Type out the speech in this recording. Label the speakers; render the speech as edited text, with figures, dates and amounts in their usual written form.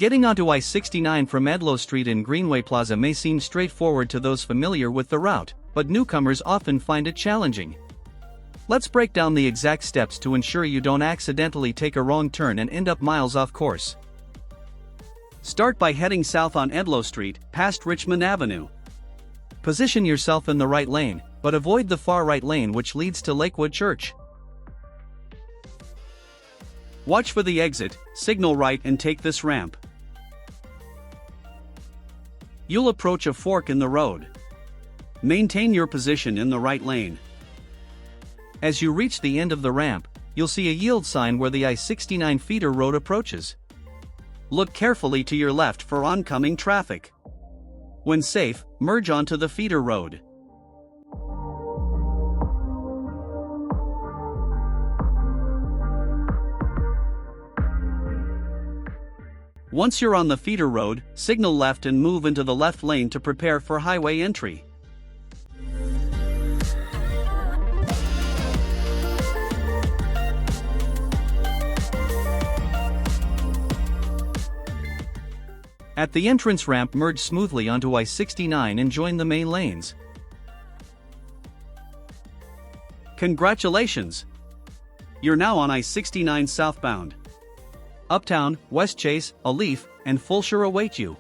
Speaker 1: Getting onto I-69 from Edloe Street in Greenway Plaza may seem straightforward to those familiar with the route, but newcomers often find it challenging. Let's break down the exact steps to ensure you don't accidentally take a wrong turn and end up miles off course. Start by heading south on Edloe Street, past Richmond Avenue. Position yourself in the right lane, but avoid the far right lane which leads to Lakewood Church. Watch for the exit, signal right and take this ramp. You'll approach a fork in the road. Maintain your position in the right lane. As you reach the end of the ramp, you'll see a yield sign where the I-69 feeder road approaches. Look carefully to your left for oncoming traffic. When safe, merge onto the feeder road. Once you're on the feeder road, signal left and move into the left lane to prepare for highway entry. At the entrance ramp, merge smoothly onto I-69 and join the main lanes. Congratulations! You're now on I-69 southbound. Uptown, Westchase, Alief, and Fulshear await you.